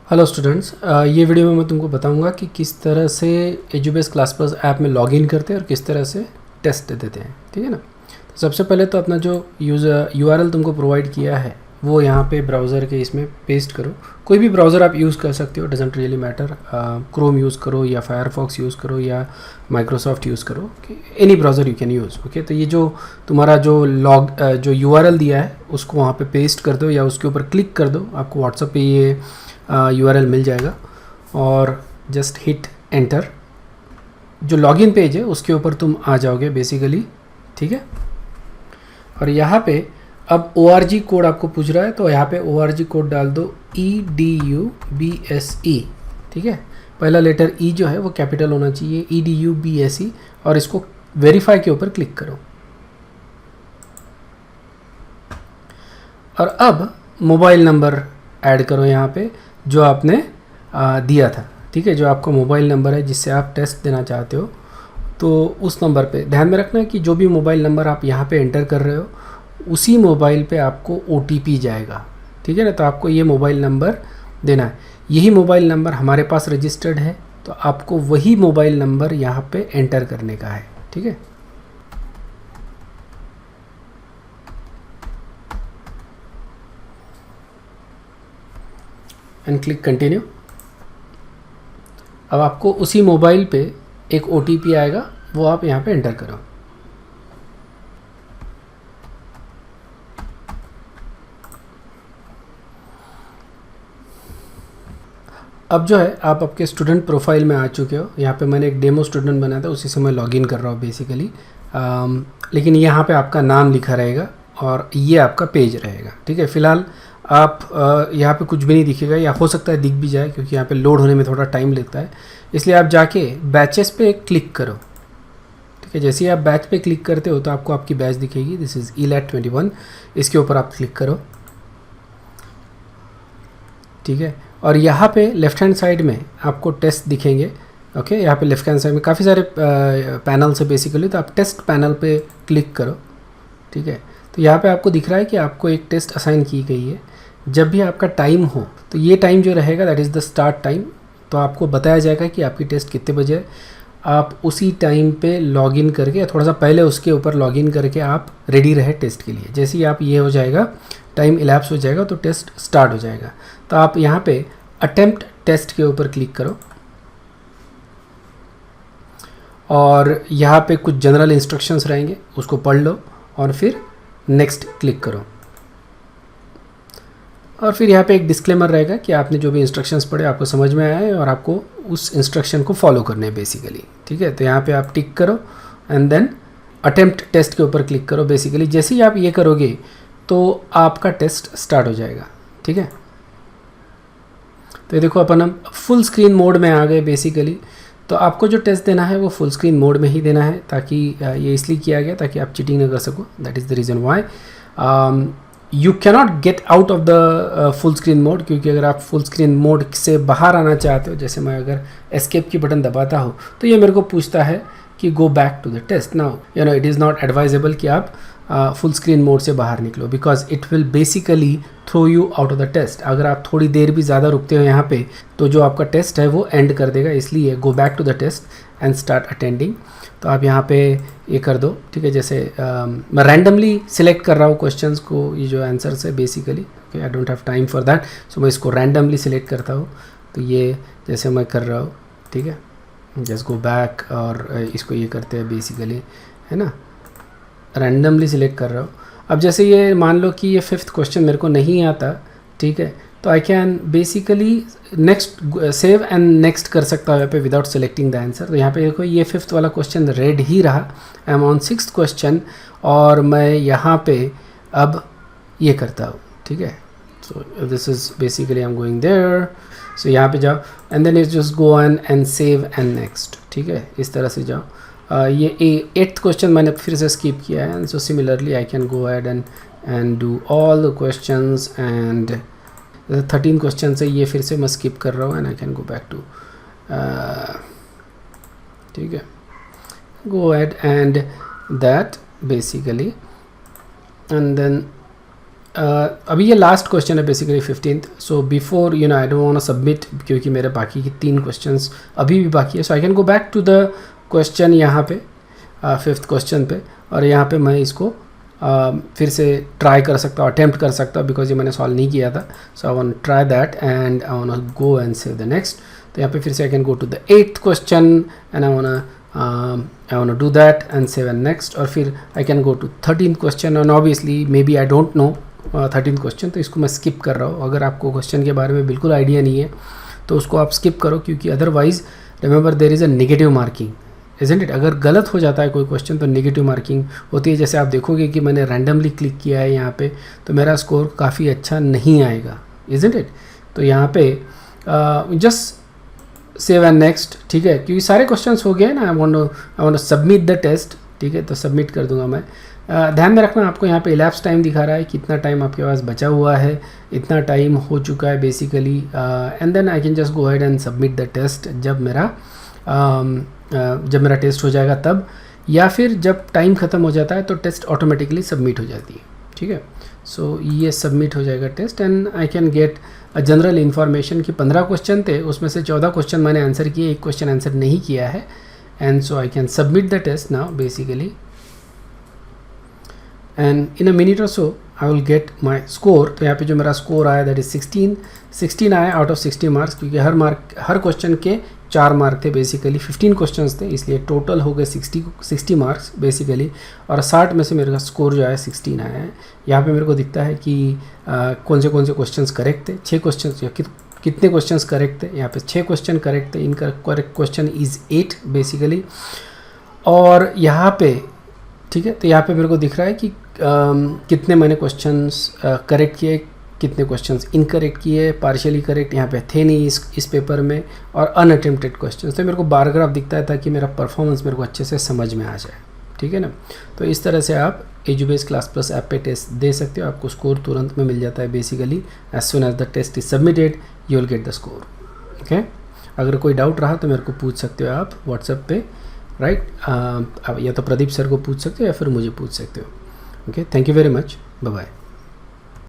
Hello students, ये video में मैं तुमको बताऊंगा कि किस तरह से एजुबेस क्लास प्लस ऐप में लॉगिन करते हैं और किस तरह से टेस्ट देते हैं। ठीक है ना। तो सबसे पहले तो अपना जो यूआरएल तुमको प्रोवाइड किया है वो यहाँ पे ब्राउज़र के इसमें पेस्ट करो। कोई भी ब्राउज़र आप यूज़ कर सकते हो, doesn't really matter. Chrome use करो या फायरफॉक्स यूज़ करो या माइक्रोसॉफ्ट यूज़ करो, any browser you can use. Okay, तो ये जो तुम्हारा जो यूआरएल दिया है उसको वहाँ पे पेस्ट कर दो या उसके ऊपर क्लिक कर दो। आपको व्हाट्सएप पे ये यूआरएल मिल जाएगा और जस्ट हिट एंटर। जो लॉगिन पेज है उसके ऊपर तुम आ जाओगे बेसिकली। ठीक है, और यहाँ पे अब ORG कोड आपको पूछ रहा है तो यहाँ पे ORG कोड डाल दो EDUBSE। ठीक है, पहला लेटर E जो है वो कैपिटल होना चाहिए, EDUBSE, और इसको वेरीफाई के ऊपर क्लिक करो। और अब मोबाइल नंबर ऐड करो यहाँ पे जो आपने दिया था। ठीक है, जो आपका मोबाइल नंबर है जिससे आप टेस्ट देना चाहते हो, तो उस नंबर पे ध्यान में रखना है कि जो भी मोबाइल नंबर आप यहाँ पे एंटर कर रहे हो उसी मोबाइल पे आपको OTP जाएगा। ठीक है ना, तो आपको ये मोबाइल नंबर देना है। यही मोबाइल नंबर हमारे पास रजिस्टर्ड है तो आपको वही मोबाइल नंबर यहाँ पे एंटर करने का है। ठीक है, एंड क्लिक कंटिन्यू। अब आपको उसी मोबाइल पे एक OTP आएगा, वो आप यहाँ पे एंटर करो। अब जो है आप आपके स्टूडेंट प्रोफाइल में आ चुके हो। यहाँ पे मैंने एक डेमो स्टूडेंट बनाया था, उसी से मैं लॉगिन कर रहा हूँ बेसिकली। लेकिन यहाँ पे आपका नाम लिखा रहेगा और ये आपका पेज रहेगा। ठीक है, फ़िलहाल आप यहाँ पे कुछ भी नहीं दिखेगा, या हो सकता है दिख भी जाए क्योंकि यहाँ पे लोड होने में थोड़ा टाइम लगता है। इसलिए आप जाके बैचेस पे क्लिक करो। ठीक है, जैसे ही आप बैच पे क्लिक करते हो तो आपको आपकी बैच दिखेगी, दिस इज़ ELAT 21। इसके ऊपर आप क्लिक करो। ठीक है, और यहाँ पे लेफ़्ट हैंड साइड में आपको टेस्ट दिखेंगे। ओके, यहाँ पे लेफ़्ट हैंड साइड में काफ़ी सारे पैनल्स है बेसिकली, तो आप टेस्ट पैनल पे क्लिक करो। ठीक है, तो यहाँ पे आपको दिख रहा है कि आपको एक टेस्ट असाइन की गई है। जब भी आपका टाइम हो तो ये टाइम जो रहेगा that is the start time, तो आपको बताया जाएगा कि आपकी टेस्ट कितने बजे है। आप उसी टाइम पे लॉगिन करके या थोड़ा सा पहले उसके ऊपर लॉगिन करके आप रेडी रहे टेस्ट के लिए। जैसे ही आप ये हो जाएगा, टाइम इलैप्स हो जाएगा तो टेस्ट स्टार्ट हो जाएगा। तो आप यहाँ पे अटेम्प्ट टेस्ट के ऊपर क्लिक करो और यहाँ पे कुछ जनरल इंस्ट्रक्शंस रहेंगे, उसको पढ़ लो और फिर नेक्स्ट क्लिक करो। और फिर यहाँ पे एक डिस्क्लेमर रहेगा कि आपने जो भी इंस्ट्रक्शंस पढ़े आपको समझ में आया है और आपको उस इंस्ट्रक्शन को फॉलो करने हैं बेसिकली। ठीक है, तो यहाँ पे आप टिक करो एंड देन अटेम्प्ट टेस्ट के ऊपर क्लिक करो। बेसिकली जैसे ही आप ये करोगे तो आपका टेस्ट स्टार्ट हो जाएगा। ठीक है, तो ये देखो अपन हम फुल स्क्रीन मोड में आ गए बेसिकली। तो आपको जो टेस्ट देना है वो फुल स्क्रीन मोड में ही देना है, ताकि ये इसलिए किया गया ताकि आप चीटिंग ना कर सको। That is the reason why you cannot get out of the full screen mode, क्योंकि अगर आप फुल स्क्रीन मोड से बाहर आना चाहते हो, जैसे मैं अगर एस्केप की बटन दबाता हूँ तो ये मेरे को पूछता है कि go back to the test. Now you know it is not advisable कि आप फुल स्क्रीन मोड से बाहर निकलो, because it will basically throw you out of the test. अगर आप थोड़ी देर भी ज़्यादा रुकते हो यहाँ पे तो जो आपका टेस्ट है वो एंड कर देगा। इसलिए go back to the test and start attending. तो आप यहाँ पे ये कर दो। ठीक है, जैसे मैं रैंडमली सिलेक्ट कर रहा हूँ क्वेश्चंस को, ये जो आंसर्स है basically. Okay, I don't have time for that, so मैं इसको रैंडमली सिलेक्ट करता हूँ। तो ये जैसे मैं कर रहा हूँ, ठीक है, जस्ट गो बैक, और इसको ये करते हैं बेसिकली, है ना, रैंडमली सिलेक्ट कर रहा हूँ। अब जैसे ये मान लो कि ये 5th क्वेश्चन मेरे को नहीं आता, ठीक है, तो I can basically next save and next कर सकता हूँ यहाँ पे विदाउट सेलेक्टिंग द आंसर। तो यहाँ पे देखो ये 5th वाला क्वेश्चन रेड ही रहा। I am on 6th question और मैं यहाँ पे अब ये करता हूँ। ठीक है, so this is basically I am going there. So यहाँ पे जाओ and then is just go on and save and next. ठीक है, इस तरह से जाओ। ये 8th क्वेश्चन मैंने फिर से स्किप किया है, and so similarly I can go ahead and do all the questions. And 13 question से ये फिर से मैं स्किप कर रहा हूँ and I can go back to, ठीक है, go ahead and that basically, and then अभी ये लास्ट क्वेश्चन है basically 15th. So before you know I don't want to submit, क्योंकि मेरे बाकी की 3 क्वेश्चंस अभी भी बाकी है. So I can go back to the question यहाँ पे 5th क्वेश्चन पे, और यहाँ पे मैं इसको फिर से ट्राई कर सकता हूँ, अटैम्प्ट कर सकता हूँ, बिकॉज ये मैंने सॉल्व नहीं किया था. So I want try that and I want go and save the next. तो यहाँ पे फिर से I can go to the 8th question and I want do that and save and next. और फिर I can go to 13th question and obviously may be I don't know 13th question, तो इसको मैं skip कर रहा हूँ. अगर आपको क्वेश्चन के बारे में बिल्कुल आइडिया नहीं है तो उसको आप स्किप करो, क्योंकि otherwise remember there is a negative marking, isn't it. अगर गलत हो जाता है कोई क्वेश्चन तो नेगेटिव मार्किंग होती है. जैसे आप देखोगे कि मैंने रैंडमली क्लिक किया है यहाँ पे, तो मेरा स्कोर काफ़ी अच्छा नहीं आएगा, इजंट इट. तो यहाँ पे जस्ट सेव एंड नेक्स्ट, ठीक है, क्योंकि सारे क्वेश्चंस हो गए ना. I want submit the test, ठीक है, तो सबमिट कर दूंगा मैं. ध्यान में रखना, आपको यहाँ पे इलैप्स टाइम दिखा रहा है, कितना टाइम आपके पास बचा हुआ है, इतना टाइम हो चुका है basically. And then I can just go ahead and submit the test जब मेरा टेस्ट हो जाएगा तब, या फिर जब टाइम ख़त्म हो जाता है तो टेस्ट ऑटोमेटिकली सबमिट हो जाती है, ठीक है. सो ये सबमिट हो जाएगा test and I can get a general information कि 15 क्वेश्चन थे, उसमें से 14 क्वेश्चन मैंने आंसर किए, 1 क्वेश्चन आंसर नहीं किया है. And so I can submit the test now basically, and in a minute और so I will get my score. तो यहाँ पे जो मेरा स्कोर आया दैट इज़ 16 आया आउट ऑफ 60 मार्क्स, क्योंकि हर क्वेश्चन के 4 मार्क थे बेसिकली. 15 क्वेश्चंस थे, इसलिए टोटल हो गए 60 मार्क्स बेसिकली. और 60 में से मेरे का स्कोर जो है 16 आया है. यहाँ पे मेरे को दिखता है कि कौन से क्वेश्चंस करेक्ट थे. 6 क्वेश्चन या कितने क्वेश्चंस करेक्ट थे. यहाँ पे 6 क्वेश्चन करेक्ट थे. इनका करेक्ट क्वेश्चन इज़ 8 बेसिकली. और यहाँ पे, ठीक है, तो यहाँ पे मेरे को दिख रहा है कि कितने मैंने क्वेश्चंस करेक्ट किए, कितने क्वेश्चंस इनकरेक्ट किए, पार्शियली करेक्ट यहाँ पे थे नहीं इस पेपर में, और अनअटेम्प्टेड क्वेश्चंस. तो मेरे को बार ग्राफ दिखता है ताकि मेरा परफॉर्मेंस मेरे को अच्छे से समझ में आ जाए, ठीक है ना. तो इस तरह से आप एजुबेस क्लास प्लस ऐप पे टेस्ट दे सकते हो. आपको स्कोर तुरंत में मिल जाता है basically. As soon as the test is submitted you will get the score. Okay, अगर कोई डाउट रहा तो मेरे को पूछ सकते हो आप व्हाट्सएप पे, राइट. या तो प्रदीप सर को पूछ सकते हो या फिर मुझे पूछ सकते हो. Okay, thank you very much, bye bye.